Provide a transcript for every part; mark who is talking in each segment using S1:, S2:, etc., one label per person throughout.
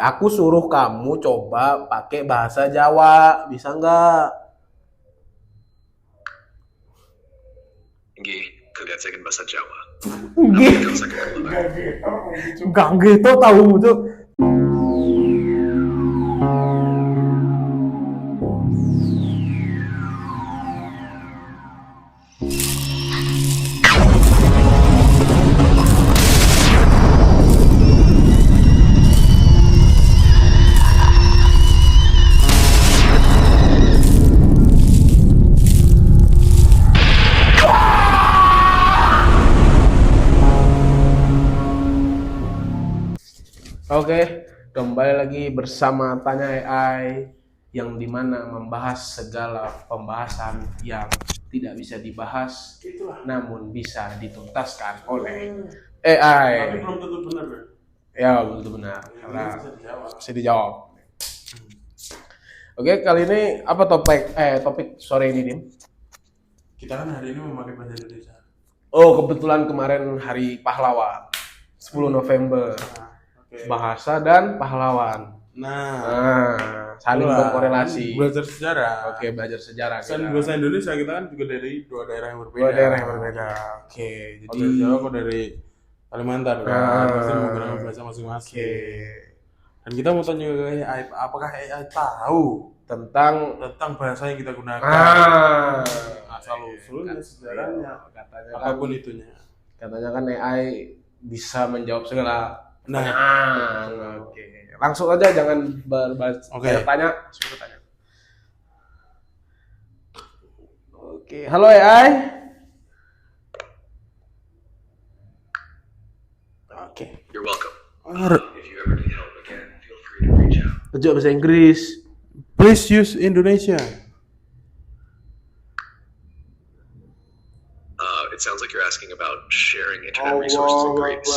S1: Aku suruh kamu coba pakai bahasa Jawa, bisa nggak?
S2: Nggih, kelihatan bahasa Jawa.
S1: Nggih.
S2: Kalau saya keluar.
S1: Nggak gitu tahu tuh. Oke, kembali lagi bersama Tanya AI yang dimana membahas segala pembahasan yang tidak bisa dibahas, namun bisa dituntaskan oleh AI.
S3: Tapi belum tentu benar ya?
S1: Ya, betul benar. Karena
S3: Bisa
S1: dijawab. Oke, kali ini apa topik sore ini, Dim?
S3: Kita kan hari ini memakai bahasa Indonesia.
S1: Oh, kebetulan kemarin Hari Pahlawan, 10 November.
S3: Oke.
S1: Bahasa dan pahlawan.
S3: Nah,
S1: Saling
S3: itulah.
S1: berkorelasi.
S3: Belajar sejarah.
S1: Oke, belajar sejarah.
S3: Selain bahasa Indonesia, kita kan juga dari dua daerah yang berbeda.
S1: Dua daerah yang berbeda. Oke,
S3: Kalau
S1: jadi
S3: dari Jawa, kalau dari Kalimantan kan, pasti menggunakan bahasa masing-masing.
S1: Oke.
S3: Dan kita mau tanya ke AI, apakah AI tahu
S1: Tentang
S3: bahasa yang kita gunakan? Asal usulnya, sejarahnya,
S1: katanya
S3: apapun
S1: kan,
S3: itunya.
S1: katanya kan AI bisa menjawab segala
S3: Nah,
S1: pertanyaan. Oke. Langsung aja jangan tanya, suruh tanya. Oke, halo AI. Oke.
S2: You're welcome.
S3: Alright.
S2: If you ever need help again, feel free to reach out.
S1: Jawab bahasa Inggris.
S3: Please use Indonesia.
S2: It sounds like you're asking about sharing internet resources in Greece,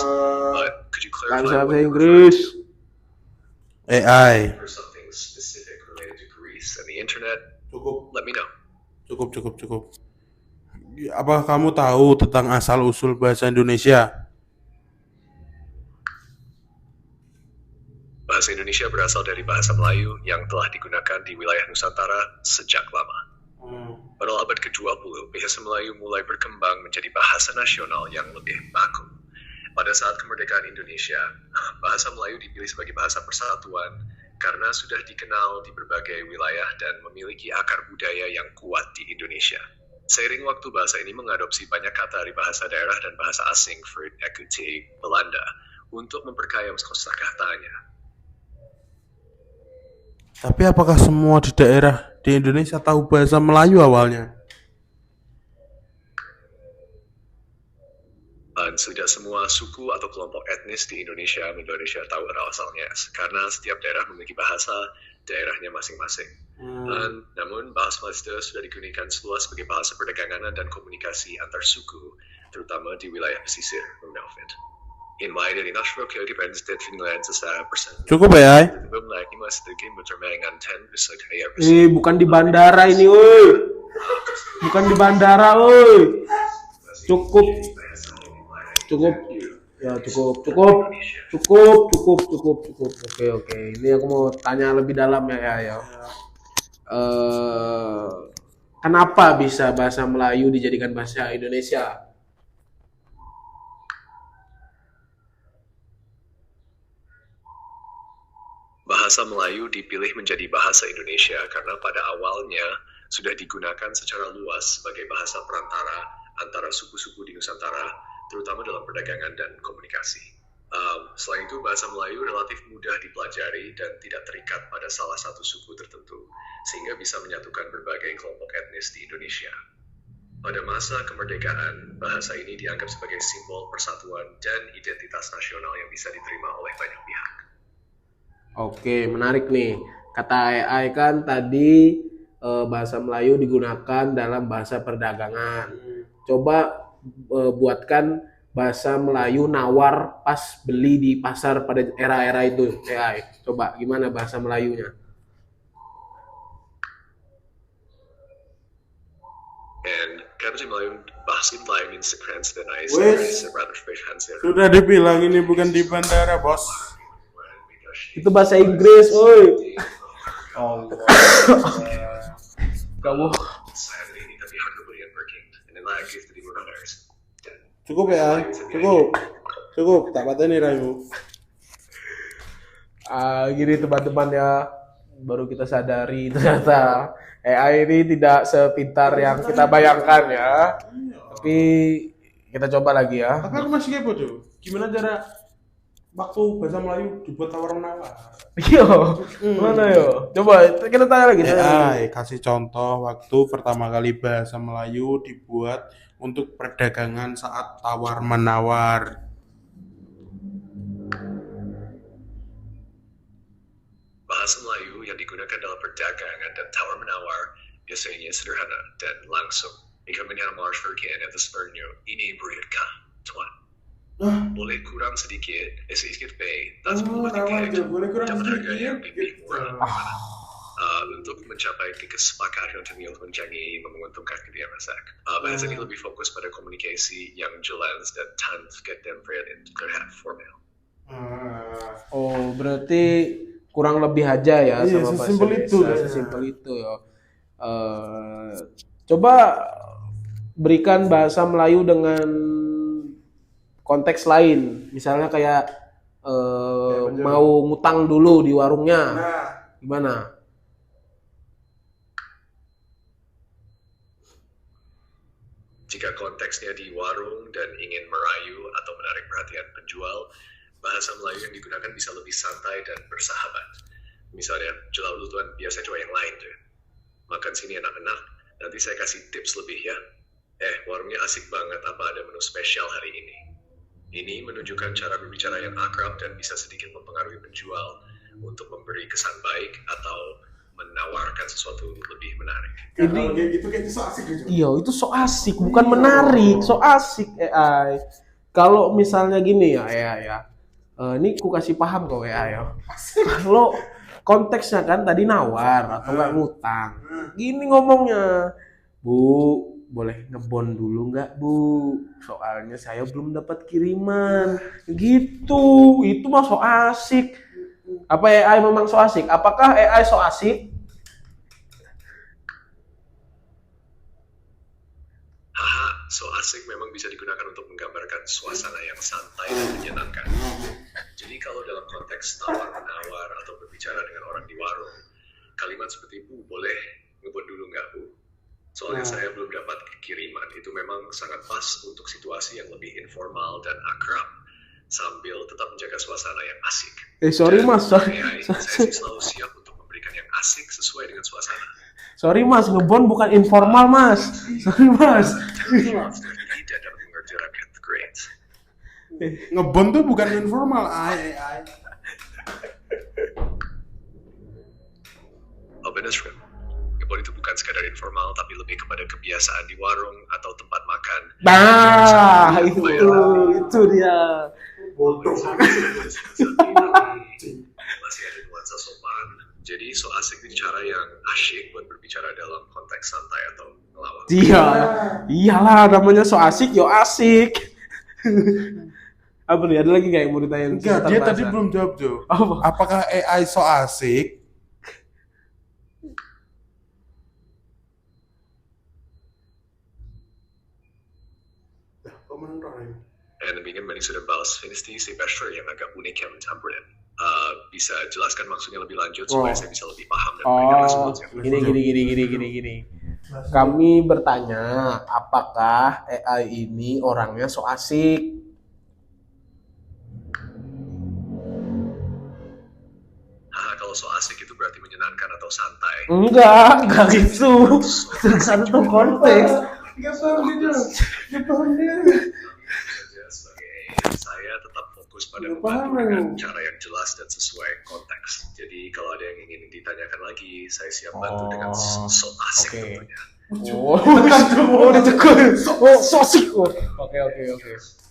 S2: but could you
S1: Kan
S2: clarify
S1: bahasa
S2: what you're
S1: Inggris.
S3: AI.
S2: for something specific related to Greece and the internet?
S3: Cukup.
S2: Let me know.
S3: Cukup. Apakah kamu tahu tentang asal-usul bahasa Indonesia?
S2: Bahasa Indonesia berasal dari bahasa Melayu yang telah digunakan di wilayah Nusantara sejak lama. Pada abad ke-20, bahasa Melayu mulai berkembang menjadi bahasa nasional yang lebih baku. Pada saat kemerdekaan Indonesia, bahasa Melayu dipilih sebagai bahasa persatuan karena sudah dikenal di berbagai wilayah dan memiliki akar budaya yang kuat di Indonesia. Seiring waktu, bahasa ini mengadopsi banyak kata dari bahasa daerah dan bahasa asing seperti Belanda untuk memperkaya kosakatanya.
S3: Tapi apakah semua di daerah di Indonesia tahu bahasa Melayu awalnya?
S2: Dan tidak semua suku atau kelompok etnis di Indonesia tahu asalnya, karena setiap daerah memiliki bahasa daerahnya masing-masing. Namun bahasa Melayu sudah digunakan seluas sebagai bahasa perdagangan dan komunikasi antar suku, terutama di wilayah pesisir. In mei dari Nashville ke Independence Finland secara persen.
S3: Cukup AI.
S1: Bukan di bandara ini, woi. Bukan di bandara, woi. Cukup. Ya, cukup. Oke. Ini aku mau tanya lebih dalam ya. Kenapa bisa bahasa Melayu dijadikan bahasa Indonesia?
S2: Bahasa Melayu dipilih menjadi bahasa Indonesia karena pada awalnya sudah digunakan secara luas sebagai bahasa perantara antara suku-suku di Nusantara, terutama dalam perdagangan dan komunikasi. Selain itu, bahasa Melayu relatif mudah dipelajari dan tidak terikat pada salah satu suku tertentu, sehingga bisa menyatukan berbagai kelompok etnis di Indonesia. Pada masa kemerdekaan, bahasa ini dianggap sebagai simbol persatuan dan identitas nasional yang bisa diterima oleh banyak pihak.
S1: Oke, menarik nih. Kata AI kan tadi bahasa Melayu digunakan dalam bahasa perdagangan. Coba buatkan bahasa Melayu nawar pas beli di pasar pada era-era itu, AI. Coba gimana bahasa Melayunya?
S2: And kata Melayu bahasa Melayu means sekren dan
S3: Sudah dibilang ini bukan di bandara, bos.
S1: Itu bahasa Inggris, woi. Oh. Kamu
S2: Sadly, tidak pihak kemudian berking, dan lagi jadi murderers.
S3: Cukup ya, cukup. Tak pateni Rayu.
S1: gini teman-teman ya, baru kita sadari ternyata AI ini tidak sepintar yang kita bayangkan ya. Tapi kita coba lagi ya.
S3: Tapi aku masih kepo tuh. Gimana cara waktu bahasa Melayu dibuat tawar menawar?
S1: Yo, mana yo? Coba kita tanya lagi.
S3: Kasih contoh waktu pertama kali bahasa Melayu dibuat untuk perdagangan saat tawar menawar.
S2: Bahasa Melayu yang digunakan dalam perdagangan dan tawar menawar biasanya sederhana dan langsung. Jika menyelamatkan atau sebenarnya ini beritkah, tuan? Boleh kurang sedikit, sedikit baik, dan harga yang lebih murah. Untuk mencapai kesepakatan untuk menjangi menguntungkan kedua masak. Bahasa ini lebih fokus pada komunikasi yang jelas dan tanpa dan terlihat formal.
S1: Oh, berarti kurang lebih aja ya
S3: Iya,
S1: sama bahasa
S3: sesimpel itu,
S1: Indonesia,
S3: ya.
S1: sesimpel itu ya. Coba berikan bahasa Melayu dengan konteks lain, misalnya kayak mau ngutang dulu di warungnya, gimana?
S2: Jika konteksnya di warung dan ingin merayu atau menarik perhatian penjual, bahasa Melayu yang digunakan bisa lebih santai dan bersahabat. Misalnya, jelau dulu tuan, biasa coba yang lain tuh. Makan sini enak-enak, nanti saya kasih tips lebih ya. Warungnya asik banget, apa ada menu spesial hari ini? Ini menunjukkan cara berbicara yang akrab dan bisa sedikit mempengaruhi penjual untuk memberi kesan baik atau menawarkan sesuatu lebih menarik.
S3: Ini kayak gitu kayaknya so asik gitu.
S1: Iya, itu so asik, bukan menarik, so asik AI. Kalau misalnya gini ya AI ya, ini ku kasih paham kok AI ya. Kalau konteksnya kan tadi nawar atau nggak ngutang, gini ngomongnya, Bu, boleh ngebon dulu nggak Bu? Soalnya saya belum dapat kiriman. Gitu, itu mah so asik. Apa AI memang so asik? Apakah AI so asik?
S2: Haha, so asik memang bisa digunakan untuk menggambarkan suasana yang santai dan menyenangkan. Jadi kalau dalam konteks tawar-menawar atau berbicara dengan orang di warung, kalimat seperti Bu, boleh ngebon dulu nggak Bu? Soalnya saya belum dapat kiriman. Itu memang sangat pas untuk situasi yang lebih informal dan akrab, sambil tetap menjaga suasana yang asik.
S1: Sorry
S2: Dan
S1: mas, sorry.
S2: AI, saya sih selalu siap untuk memberikan yang asik sesuai dengan suasana.
S1: Sorry mas, ngebon bukan informal mas. Sorry mas.
S2: Tidak dapat mengerti rakyat great.
S3: Ngebon tuh bukan informal,
S2: Benar, ngebon itu bukan sekadar informal, tapi lebih kepada kebiasaan di warung atau tempat makan.
S1: Nah, itu dia.
S3: Bodoh.
S2: Masih ada nuansa sopan. Jadi so asik itu cara yang asyik buat berbicara dalam konteks santai atau ngelawak.
S1: Iya, iyalah namanya so asik, yo asik. Apa nih? Ada lagi nggak yang mau ditanyain?
S3: Enggak,
S1: seputar
S3: dia
S1: bahasa?
S3: tadi belum jawab Jo.
S1: Apa?
S3: Apakah AI so asik?
S2: Dan ingin sudah balas finishing si Bachelor yang agak unik yang mencampurkan. Bisa jelaskan maksudnya lebih lanjut supaya saya bisa lebih paham dan memberikan respons yang
S1: Gini. Kami bertanya, apakah AI ini orangnya so asik?
S2: Kalau so asik itu berarti menyenangkan atau santai.
S1: Enggak gitu. Tergantung konteks.
S2: Saya tetap fokus pada membantu dengan cara yang jelas dan sesuai konteks. Jadi kalau ada yang ingin ditanyakan lagi, saya siap bantu dengan so asik tentunya.
S1: Ditegur. So asik. Oke.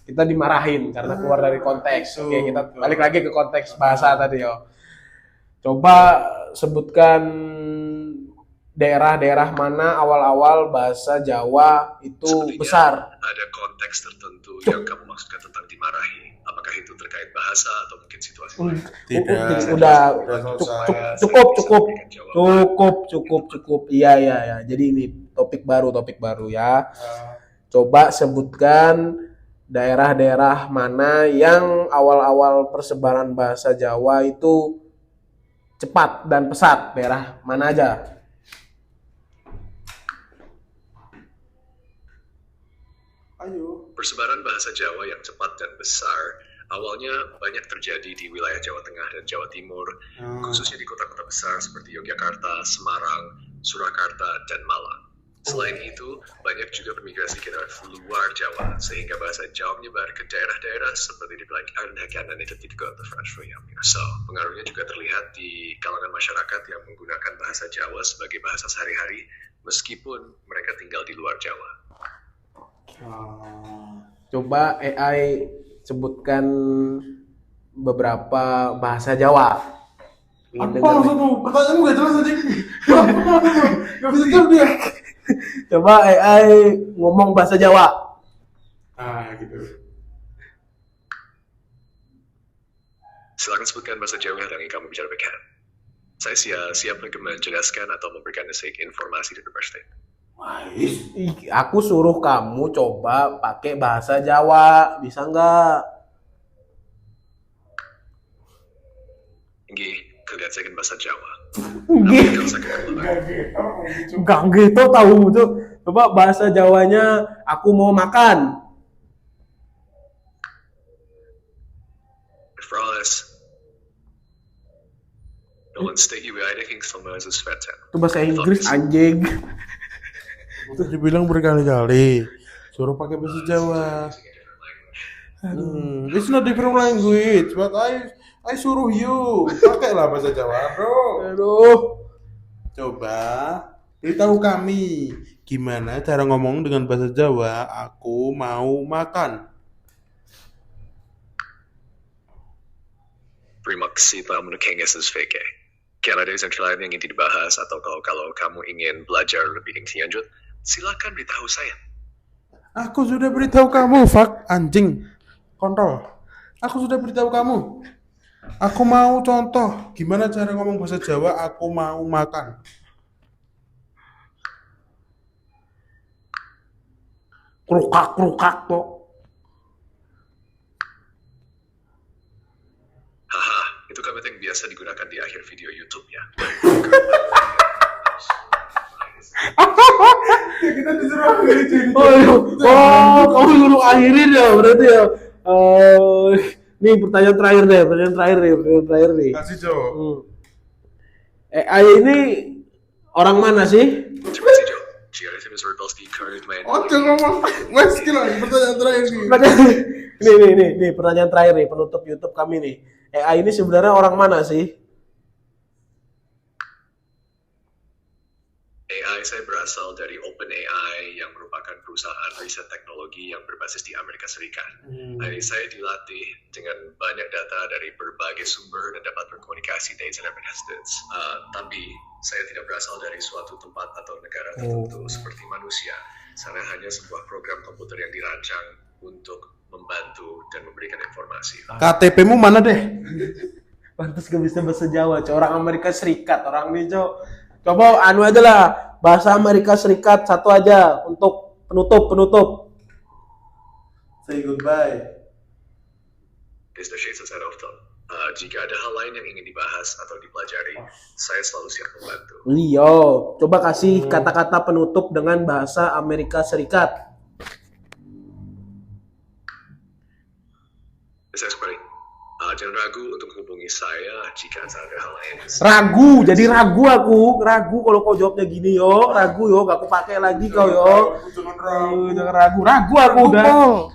S1: Kita dimarahin karena keluar dari konteks. Oke, kita balik lagi ke konteks bahasa tadi yo. Coba sebutkan daerah-daerah mana awal-awal bahasa Jawa itu
S2: Sepertinya
S1: besar.
S2: ada konteks tertentu yang kamu maksudkan tentang dimarahi. Apakah itu terkait bahasa atau mungkin situasi lain?
S3: Tidak.
S1: Udah
S3: selesai.
S1: cukup. Iya. Jadi ini topik baru ya. Coba sebutkan daerah-daerah mana yang awal-awal persebaran bahasa Jawa itu cepat dan pesat. Daerah mana aja?
S3: Ayo.
S2: Persebaran bahasa Jawa yang cepat dan besar awalnya banyak terjadi di wilayah Jawa Tengah dan Jawa Timur, khususnya di kota-kota besar seperti Yogyakarta, Semarang, Surakarta, dan Malang. Selain itu, banyak juga bermigrasi ke daerah luar Jawa, sehingga bahasa Jawa menyebar ke daerah-daerah seperti di Blank Island dan itu juga the French Royal. So, pengaruhnya juga terlihat di kalangan masyarakat yang menggunakan bahasa Jawa sebagai bahasa sehari-hari, meskipun mereka tinggal di luar Jawa.
S1: Coba AI sebutkan beberapa bahasa Jawa.
S3: Apa maksudmu? Pertanyaanmu gak jelas aja. Gak bisa jawab dia.
S1: Coba AI ngomong bahasa Jawa.
S3: Gitu.
S2: Silakan sebutkan bahasa Jawa yang ingin kamu bicarakan. Saya siap menjelaskan atau memberikan informasi dari perspektif.
S1: Aku suruh kamu coba pakai bahasa Jawa, bisa nggak?
S2: Nggih, kelihatan bahasa Jawa.
S1: Nggih. Enggak gitu tahu tuh. Coba bahasa Jawanya aku mau makan.
S2: Frost. Nolan state you I think sama as Svetan.
S1: Itu bahasa Inggris anjing.
S3: Udah dibilang berkali-kali suruh pakai bahasa Jawa. It's not different language, but I suruh you pakailah bahasa Jawa, bro.
S1: Aduh.
S3: Coba beritahu kami gimana cara ngomong dengan bahasa Jawa. Aku mau makan.
S2: Terima kasih telah menukang SSVK. Kalau ada yang lain yang ingin dibahas atau kalau kamu ingin belajar lebih lanjut, silakan beritahu saya.
S3: Aku sudah beritahu kamu, fuck anjing. Kontrol. Aku sudah beritahu kamu. Aku mau contoh gimana cara ngomong bahasa Jawa. Aku mau makan.
S1: Krukak kok.
S2: Haha, itu kalimat yang biasa digunakan di akhir video YouTube ya.
S3: Kita disuruh akhirin.
S1: Kamu suruh akhirin ya berarti ya. Nih pertanyaan terakhir nih.
S3: Kasih jawab.
S1: AI ini orang mana sih?
S2: Terima kasih Jo. Jika saya Rebelski current main.
S3: Jangan ngomong. Wes kira pertanyaan terakhir nih.
S1: Nih pertanyaan terakhir nih penutup YouTube kami nih. AI ini sebenarnya orang mana sih?
S2: AI saya berasal dari OpenAI yang merupakan perusahaan riset teknologi yang berbasis di Amerika Serikat. Jadi saya dilatih dengan banyak data dari berbagai sumber dan dapat berkomunikasi dengan Amerika Serikat. Tapi saya tidak berasal dari suatu tempat atau negara tertentu seperti manusia. Saya hanya sebuah program komputer yang dirancang untuk membantu dan memberikan informasi.
S3: KTP-mu mana deh?
S1: Pantas gak bisa bahasa Jawa, orang Amerika Serikat, orang nih, Coba anu aja lah, bahasa Amerika Serikat satu aja untuk penutup.
S3: Say goodbye.
S2: Jika ada hal lain yang ingin dibahas atau dipelajari, saya selalu siap membantu.
S1: Leo, coba kasih kata-kata penutup dengan bahasa Amerika Serikat.
S2: Saya seperti, jangan ragu untuk menghubungi saya jika ada hal lain.
S1: Ragu aku kalau kau jawabnya gini ragu gak aku pakai lagi kau jangan ragu aku udah.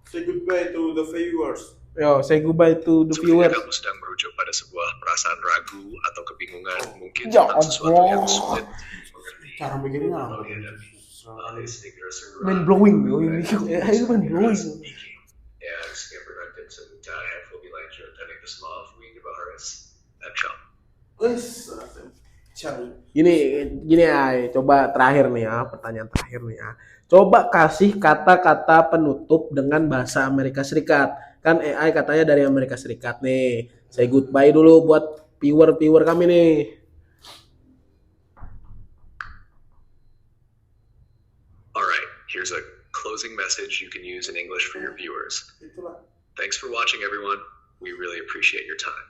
S3: Say goodbye to the viewers.
S1: Say goodbye to the viewers.
S2: Sepertinya kamu sedang merujuk pada sebuah perasaan ragu atau kebingungan mungkin tentang sesuatu yang sulit mengerti.
S3: Cara mikirnya
S1: mind blowing.
S2: Ya, sekian beragam sebentar Hefu bilang dan itu semua Fuing bahas Epshop.
S1: Gini Ai, coba terakhir nih ya, pertanyaan terakhir nih ya. Coba kasih kata-kata penutup dengan bahasa Amerika Serikat. Kan AI katanya dari Amerika Serikat nih. Say goodbye dulu buat viewer-viewer kami nih.
S2: Alright, here's a closing message you can use in English for your viewers. Thanks for watching, everyone. We really appreciate your time.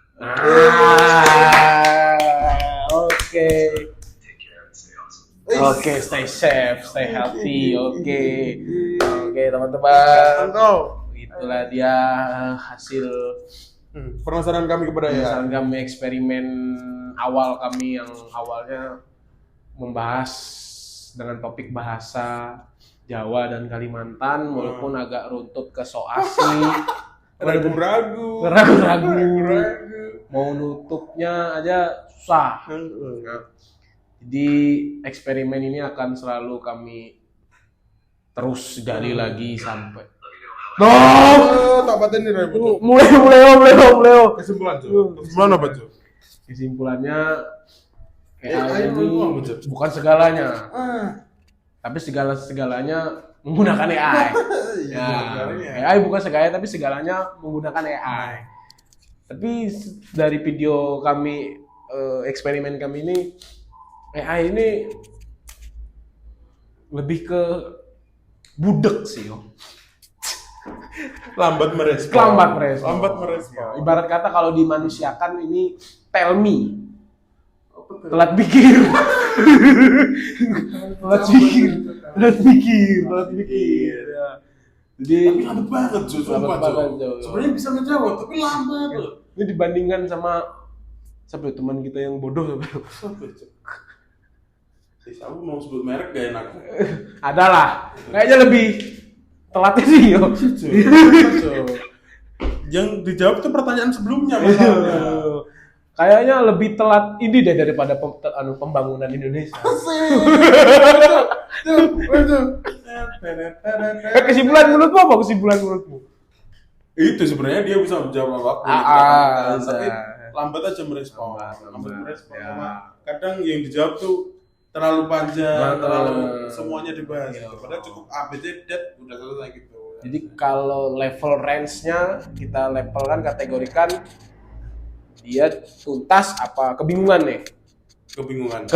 S1: Oke.
S2: Take care and stay awesome.
S1: Oke, stay safe, stay healthy. Oke, teman-teman. Itulah dia hasil
S3: Penasaran kami kepada ya.
S1: misalnya kami eksperimen awal kami yang awalnya membahas dengan topik bahasa Jawa dan Kalimantan, walaupun agak runtut ke so asli,
S3: Ragu-ragu.
S1: mau nutupnya aja susah. Jadi eksperimen ini akan selalu kami terus gali lagi sampai.
S3: Tak paten nih Rebo.
S1: Mulai.
S3: Kesimpulan apa tuh?
S1: Kesimpulannya
S3: AI
S1: ini
S3: ngomong, Cuk.
S1: bukan segalanya, tapi segalanya menggunakan AI. Ya, AI bukan segalanya, tapi segalanya menggunakan AI. Tapi dari video kami, eksperimen kami ini, AI ini lebih ke budek sih, yo.
S3: Lambat merespon.
S1: Ibarat kata kalau dimanusiakan ini tell me. Telat pikir. Ya. Jadi
S3: Tapi lambat banget, Jo.
S1: Lambat banget, Jo.
S3: Sebenarnya bisa menjawab, tapi lambat loh.
S1: ini dibandingkan sama siapa ya, teman kita yang bodoh.
S3: Aku mau sebut merek gak enak.
S1: Adalah kayaknya lebih telatnya sih, yo.
S3: Yang dijawab tuh pertanyaan sebelumnya masalahnya.
S1: Kayaknya lebih telat ini deh daripada pembangunan Indonesia. Kesimpulan menurutmu?
S3: Itu sebenarnya dia bisa menjawab apa.
S1: Bisa.
S3: Tapi lambat aja merespon.
S1: Ya.
S3: Kadang yang dijawab tuh terlalu panjang,
S1: Nah,
S3: terlalu semuanya dibahas.
S1: iya.
S3: Padahal cukup ABC dat udah selesai gitu.
S1: Jadi kalau level range-nya kita levelkan, kategorikan dia tuntas apa kebingungan nih?
S3: Kebingungan.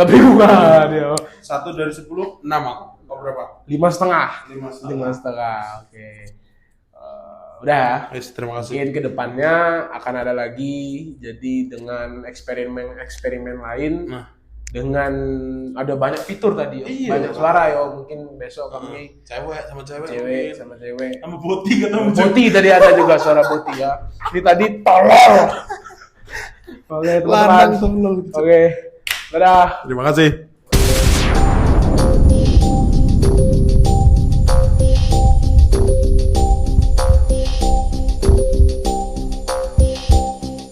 S1: Ya.
S3: 1 dari 10, 6 aku. Kau berapa?
S1: 5,5.
S3: 5,5.
S1: Oke. Udah.
S3: Yes, terima kasih.
S1: Mungkin kedepannya akan ada lagi. Jadi dengan eksperimen lain.
S3: Nah.
S1: Dengan ada banyak fitur tadi,
S3: Iya.
S1: banyak suara yo. Mungkin besok kami
S3: Cewek sama cewek.
S1: sama cewek.
S3: Sama boti ketemu cewek.
S1: Boti tadi ada juga suara boti ya. Ini tadi tolol. Oke, teman-teman. Oke. Dadah.
S3: Terima kasih.